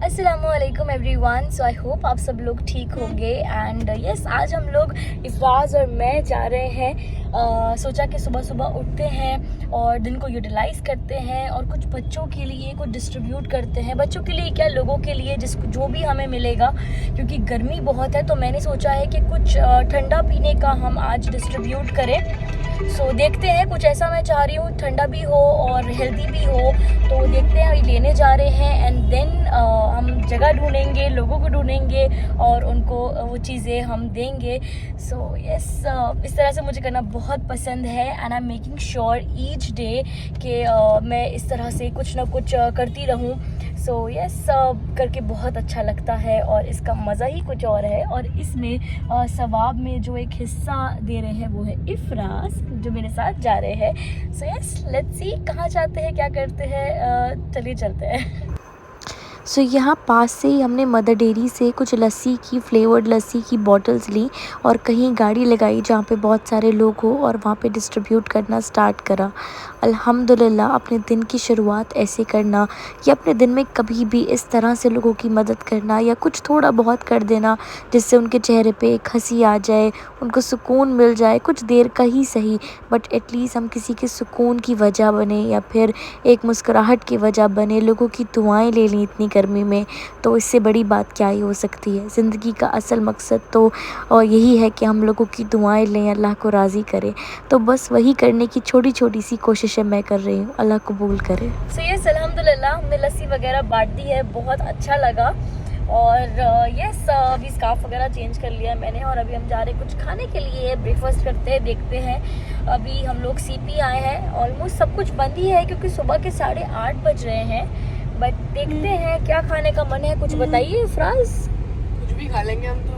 अस्सलामुअलैकुम everyone. So I hope आप सब लोग ठीक होंगे एंड यस आज हम लोग इफ़राज़ और मैं जा रहे हैं। सोचा कि सुबह सुबह उठते हैं और दिन को यूटिलाइज़ करते हैं और कुछ बच्चों के लिए कुछ डिस्ट्रीब्यूट करते हैं। बच्चों के लिए क्या, लोगों के लिए जिसको जो भी हमें मिलेगा, क्योंकि गर्मी बहुत है तो मैंने सोचा है कि कुछ ठंडा पीने का हम आज डिस्ट्रीब्यूट करें। सो देखते हैं, कुछ ऐसा मैं चाह रही हूँ ठंडा भी हो और हेल्दी भी हो, तो देखते हैं लेने जा रहे हैं एंड देन हम जगह ढूंढेंगे, लोगों को ढूंढेंगे और उनको वो चीज़ें हम देंगे। सो यस इस तरह से मुझे करना बहुत पसंद है and I am making sure each day कि मैं इस तरह से कुछ ना कुछ करती रहूँ। सो यस करके बहुत अच्छा लगता है और इसका मज़ा ही कुछ और है। और इसमें सवाब में जो एक हिस्सा दे रहे हैं वो है इफ़राज़ जो मेरे साथ जा रहे हैं। सो यस लेट्स सी कहाँ जाते हैं, क्या करते हैं, चलिए चलते हैं। सो यहाँ पास से ही हमने मदर डेयरी से कुछ लस्सी की, फ्लेवर्ड लस्सी की बॉटल्स ली और कहीं गाड़ी लगाई जहाँ पे बहुत सारे लोग हो और वहाँ पे डिस्ट्रीब्यूट करना स्टार्ट करा। अल्हम्दुलिल्लाह अपने दिन की शुरुआत ऐसे करना या अपने दिन में कभी भी इस तरह से लोगों की मदद करना या कुछ थोड़ा बहुत कर देना जिससे उनके चेहरे पे एक हंसी आ जाए, उनको सुकून मिल जाए, कुछ देर का ही सही बट एटलीस्ट हम किसी के सुकून की वजह बने या फिर एक मुस्कुराहट की वजह बने, लोगों की दुआएं ले लें इतनी गर्मी में, तो इससे बड़ी बात क्या ही हो सकती है। ज़िंदगी का असल मकसद तो यही है कि हम लोगों की दुआएं लें, अल्लाह को राज़ी करें। तो बस वही करने की छोटी छोटी सी कोशिशें मैं कर रही हूँ, अल्लाह कबूल करे। सो यस अल्हम्दुलिल्लाह हमने लस्सी वगैरह बांट दी है, बहुत अच्छा लगा। और यस अभी स्कार्फ वगैरह चेंज कर लिया मैंने और अभी हम जा रहे हैं कुछ खाने के लिए, ब्रेकफास्ट करते हैं, देखते हैं। अभी हम लोग सीपी आए हैं, ऑलमोस्ट सब कुछ बंद ही है क्योंकि सुबह के 8:30 बज रहे हैं, बट देखते हैं क्या खाने का मन है। कुछ बताइए इफ़राज़। कुछ भी खा लेंगे हम तो।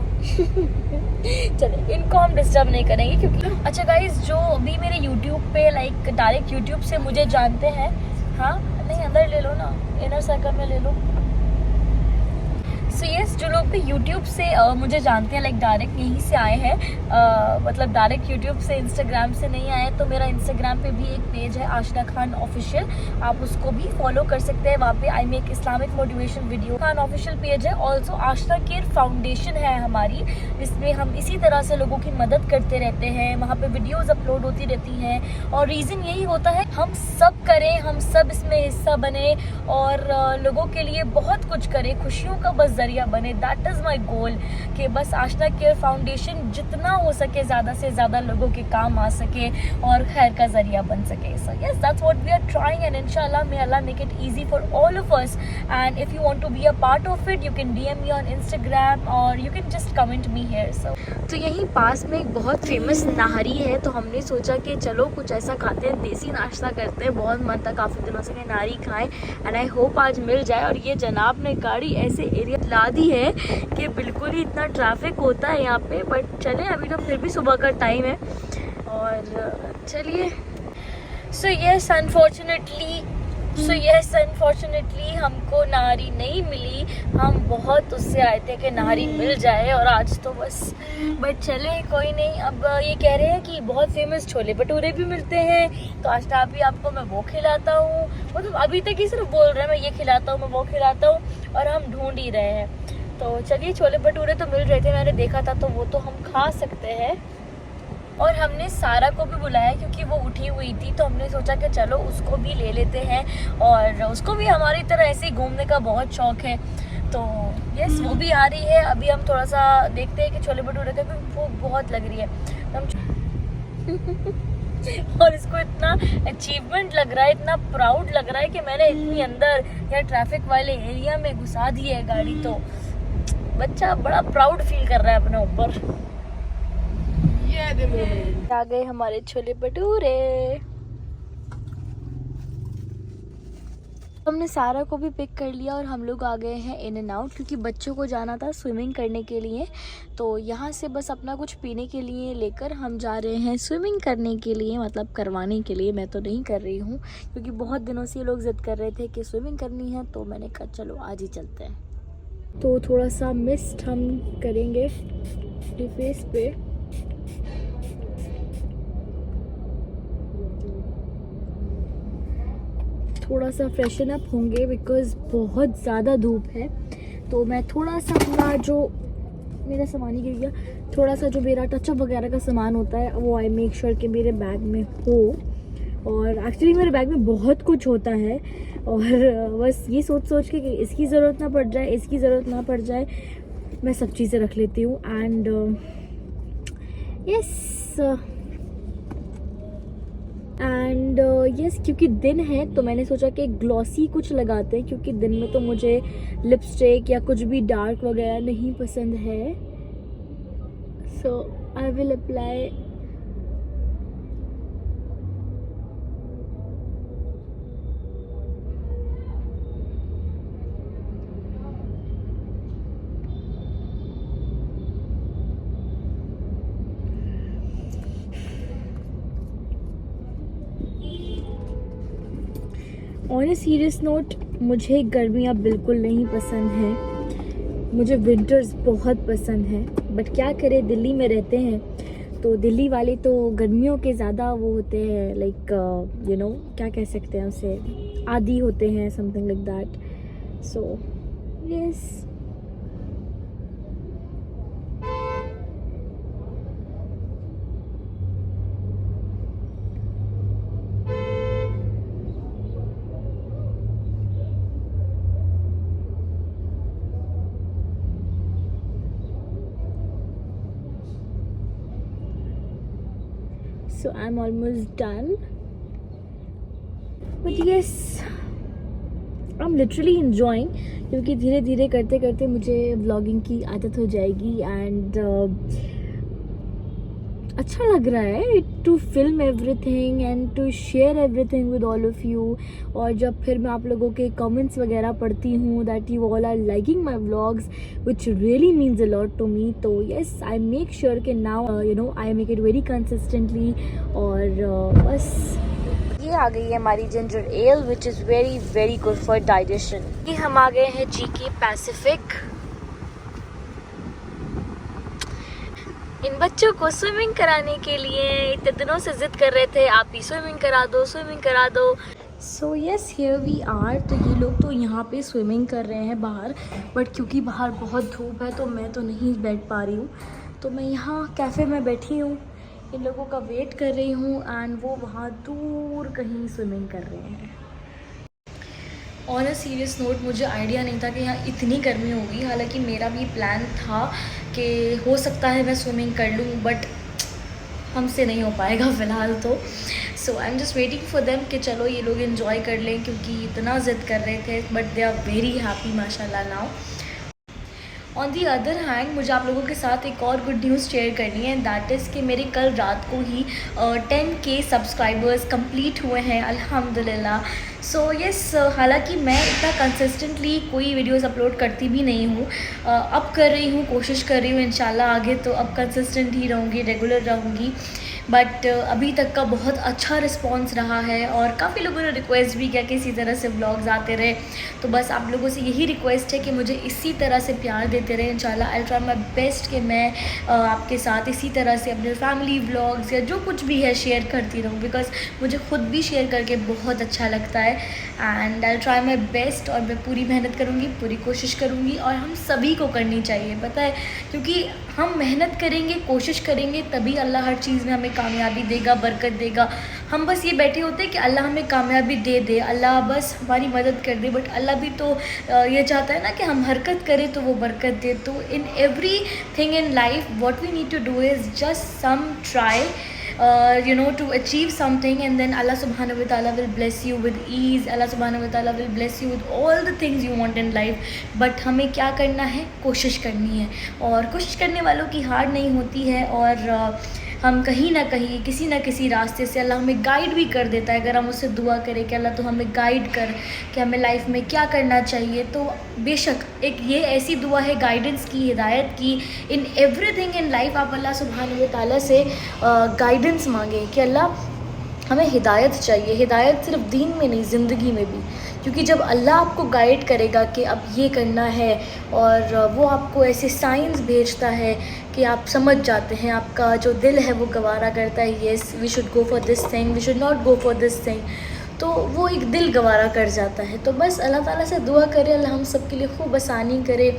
चले इनको हम डिस्टर्ब नहीं करेंगे क्योंकि अच्छा गाइस जो अभी मेरे यूट्यूब पे लाइक डायरेक्ट यूट्यूब से मुझे जानते हैं, हाँ नहीं अंदर ले लो ना, इनर सर्कल में ले लो। सो यस जो लोग भी यूट्यूब से मुझे जानते हैं लाइक डायरेक्ट यहीं से आए हैं, मतलब डायरेक्ट यूट्यूब से, इंस्टाग्राम से नहीं आए, तो मेरा इंस्टाग्राम पे भी एक पेज है आशना खान ऑफिशियल, आप उसको भी फॉलो कर सकते हैं। वहाँ पे I make Islamic motivation video. Khan official page है। ऑल्सो आशना केयर फाउंडेशन है हमारी, जिसमें हम इसी तरह से लोगों की मदद करते रहते हैं। वहाँ पे वीडियोज़ अपलोड होती रहती हैं और रीज़न यही होता है हम सब करें, हम सब इसमें हिस्सा बने और लोगों के लिए बहुत कुछ करें, खुशियों का बस जरिया बने। दैट इज़ माई गोल कि बस आशना केयर फाउंडेशन जितना हो सके ज़्यादा से ज़्यादा लोगों के काम आ सके और खैर का जरिया बन सके। So yes that's what we are trying and इंशाल्लाह may Allah make it easy for all of us. And if you want to be a part of it you can DM me on Instagram और you can just comment me here. So तो यहीं पास में एक बहुत famous Nahari है, तो हमने सोचा कि चलो कुछ ऐसा खाते हैं, देसी नाश्ता करते हैं। बहुत मन था काफ़ी दिनों से कि नाहरी खाएं एंड आई होप आज मिल जाए। और ये जनाब ने गाड़ी ऐसे एरिया ला दी है कि बिल्कुल ही इतना ट्रैफिक होता है यहाँ पे, बट चले अभी तो फिर भी सुबह का टाइम है और चलिए। सो यस अनफॉर्चुनेटली हमको नाहरी नहीं मिली। हम बहुत उससे आए थे कि नाहरी मिल जाए और आज तो बस, बट चले कोई नहीं। अब ये कह रहे हैं कि बहुत फेमस छोले भटूरे भी मिलते हैं, तो आज भी आपको मैं वो खिलाता हूँ। मतलब अभी तक ही सिर्फ बोल रहे हैं मैं ये खिलाता हूँ, मैं वो खिलाता हूँ और हम ढूंढ ही रहे हैं। तो चलिए छोले भटूरे तो मिल रहे थे, मैंने देखा था, तो वो तो हम खा सकते हैं। और हमने सारा को भी बुलाया क्योंकि वो उठी हुई थी, तो हमने सोचा कि चलो उसको भी ले लेते हैं और उसको भी हमारी तरह ऐसे ही घूमने का बहुत शौक है। तो यस वो भी आ रही है। अभी हम थोड़ा सा देखते हैं कि छोले भटूरे का भी भूख बहुत लग रही है हम और इसको इतना अचीवमेंट लग रहा है, इतना प्राउड लग रहा है कि मैंने इतनी अंदर या ट्रैफिक वाले एरिया में घुसा दी है गाड़ी। तो बच्चा बड़ा प्राउड फील कर रहा है अपने ऊपर। आ गए हमारे छोले भटूरे। हमने सारा को भी पिक कर लिया और हम लोग आ गए हैं इन एंड आउट क्योंकि बच्चों को जाना था स्विमिंग करने के लिए। तो यहाँ से बस अपना कुछ पीने के लिए लेकर हम जा रहे हैं स्विमिंग करने के लिए, मतलब करवाने के लिए। मैं तो नहीं कर रही हूँ क्योंकि बहुत दिनों से ये लोग ज़िद कर रहे थे कि स्विमिंग करनी है, तो मैंने कहा चलो आज ही चलते हैं। तो थोड़ा सा मिस्ट हम करेंगे फेस पे। थोड़ा सा फ्रेशन अप होंगे बिकॉज़ बहुत ज़्यादा धूप है तो मैं थोड़ा सा अपना जो मेरा सामान ही गिर गया, थोड़ा सा जो मेरा टचअप वगैरह का सामान होता है वो आई मेक श्योर कि मेरे बैग में हो। और एक्चुअली मेरे बैग में बहुत कुछ होता है और बस ये सोच सोच के कि इसकी ज़रूरत ना पड़ जाए, इसकी ज़रूरत ना पड़ जाए, मैं सब चीज़ें रख लेती हूँ। एंड यस क्योंकि दिन है तो मैंने सोचा कि ग्लॉसी कुछ लगाते हैं, क्योंकि दिन में तो मुझे लिपस्टिक या कुछ भी डार्क वगैरह नहीं पसंद है। So I will apply on a serious note, मुझे गर्मियाँ बिल्कुल नहीं पसंद हैं, मुझे विंटर्स बहुत पसंद हैं। बट क्या करें, दिल्ली में रहते हैं तो दिल्ली वाले तो गर्मियों के ज़्यादा वो होते हैं, लाइक यू नो क्या कह सकते हैं उसे, आदी होते हैं, something like that. So yes so I'm almost done, but yes I'm literally enjoying, क्योंकि धीरे धीरे करते करते मुझे व्लॉगिंग की आदत हो जाएगी एंड अच्छा लग रहा है to film everything and to share everything with all of you. और जब फिर मैं आप लोगों के कमेंट्स वगैरह पढ़ती हूँ that you all are liking my vlogs which really means a lot to me, तो येस आई मेक श्योर कि now you know I make it very consistently. और बस ये आ गई है हमारी ginger ale which is very very good for digestion. ये हम आ गए हैं जीके पैसिफिक। इन बच्चों को स्विमिंग कराने के लिए इतने दिनों से जिद कर रहे थे, आप ही स्विमिंग करा दो, स्विमिंग करा दो। So yes here we are. तो ये लोग तो यहाँ पे स्विमिंग कर रहे हैं बाहर, बट क्योंकि बाहर बहुत धूप है तो मैं तो नहीं बैठ पा रही हूँ, तो मैं यहाँ कैफ़े में बैठी हूँ, इन लोगों का वेट कर रही हूँ एंड वो वहाँ दूर कहीं स्विमिंग कर रहे हैं। ऑन अ सीरियस नोट, मुझे आइडिया नहीं था कि यहाँ इतनी गर्मी होगी। हालांकि मेरा भी प्लान था कि हो सकता है मैं स्विमिंग कर लूँ, बट हमसे नहीं हो पाएगा फ़िलहाल तो। So I am just waiting for them कि चलो ये लोग इन्जॉय कर लें, क्योंकि इतना ज़िद कर रहे थे, but they are very happy माशाल्लाह now. On the other hand, मुझे आप लोगों के साथ एक और गुड न्यूज़ शेयर करनी है, दैट इज़ कि मेरे कल रात को ही 10K सब्सक्राइबर्स कंप्लीट हुए हैं अल्हम्दुलिल्लाह। सो यस, हालांकि मैं इतना कंसिस्टेंटली कोई वीडियोस अपलोड करती भी नहीं हूँ, अब कर रही हूँ, कोशिश कर रही हूँ, इंशाल्लाह आगे तो अब कंसिस्टेंट ही रहूँगी, रेगुलर रहूँगी। बट अभी तक का बहुत अच्छा रिस्पॉन्स रहा है और काफ़ी लोगों ने रिक्वेस्ट भी किया कि इसी तरह से व्लॉग्स आते रहे। तो बस आप लोगों से यही रिक्वेस्ट है कि मुझे इसी तरह से प्यार देते रहे। इंशाल्लाह आई ट्राई माई बेस्ट कि मैं आपके साथ इसी तरह से अपने फैमिली व्लॉग्स या जो कुछ भी है शेयर करती रहूँ, बिकॉज़ मुझे ख़ुद भी शेयर करके बहुत अच्छा लगता है। And I try my best, और मैं पूरी मेहनत करूँगी, पूरी कोशिश करूँगी, और हम सभी को करनी चाहिए, पता है, क्योंकि हम मेहनत करेंगे, कोशिश करेंगे, तभी अल्लाह हर चीज़ में हमें कामयाबी देगा, बरकत देगा। हम बस ये बैठे होते हैं कि अल्लाह हमें कामयाबी दे दे, अल्लाह बस हमारी मदद कर दे, बट अल्लाह भी तो ये चाहता है ना कि हम हरकत करें तो वो बरकत दे। तो in everything in life what we need to do is just some try you know, to achieve something, and then Allah subhanahu wa ta'ala will bless you with ease, Allah subhanahu wa ta'ala will bless you with all the things you want in life। but हमें क्या करना है, कोशिश करनी है, और कोशिश करने वालों की हार नहीं होती है। और हम कहीं ना कहीं किसी ना किसी रास्ते से अल्लाह हमें गाइड भी कर देता है, अगर हम उससे दुआ करें कि अल्लाह तो हमें गाइड कर कि हमें लाइफ में क्या करना चाहिए। तो बेशक एक ये ऐसी दुआ है गाइडेंस की, हिदायत की। इन एवरीथिंग इन लाइफ आप अल्लाह सुब्हानहू व तआला से गाइडेंस मांगे कि अल्लाह हमें हिदायत चाहिए। हिदायत सिर्फ दीन में नहीं, ज़िंदगी में भी, क्योंकि जब अल्लाह आपको गाइड करेगा कि अब ये करना है, और वो आपको ऐसे साइंस भेजता है कि आप समझ जाते हैं, आपका जो दिल है वो गवारा करता है, yes we should go for this thing, we should not go for this thing. तो वो एक दिल गवारा कर जाता है। तो बस अल्लाह ताला से दुआ करें, अल्लाह हम सब के लिए खूब आसानी करे।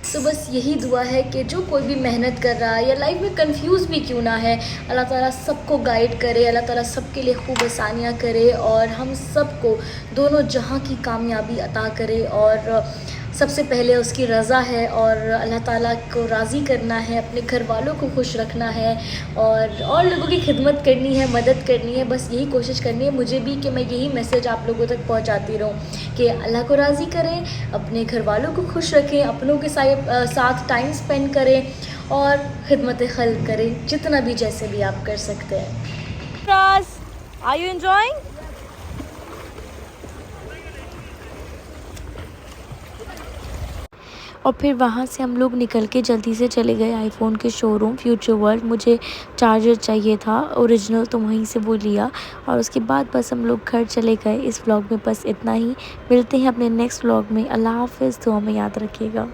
तो बस यही दुआ है कि जो कोई भी मेहनत कर रहा है या लाइफ में कंफ्यूज भी क्यों ना है, अल्लाह ताला सबको गाइड करे, अल्लाह ताला सबके लिए खूब आसानियाँ करे और हम सबको दोनों जहां की कामयाबी अता करे। और सबसे पहले उसकी रज़ा है और अल्लाह ताला को राज़ी करना है, अपने घर वालों को खुश रखना है और लोगों की खिदमत करनी है, मदद करनी है। बस यही कोशिश करनी है मुझे भी कि मैं यही मैसेज आप लोगों तक पहुंचाती रहूं कि अल्लाह को राज़ी करें, अपने घर वालों को खुश रखें, अपनों के साथ टाइम स्पेंड करें और खिदमत खल्क़ करें, जितना भी जैसे भी आप कर सकते हैं। Are you enjoying? और फिर वहाँ से हम लोग निकल के जल्दी से चले गए आईफ़ोन के शोरूम फ्यूचर वर्ल्ड। मुझे चार्जर चाहिए था ओरिजिनल, तो वहीं से वो लिया और उसके बाद बस हम लोग घर चले गए। इस व्लॉग में बस इतना ही। मिलते हैं अपने नेक्स्ट व्लॉग में। अल्लाह हाफ़िज़। दुआ में याद रखिएगा।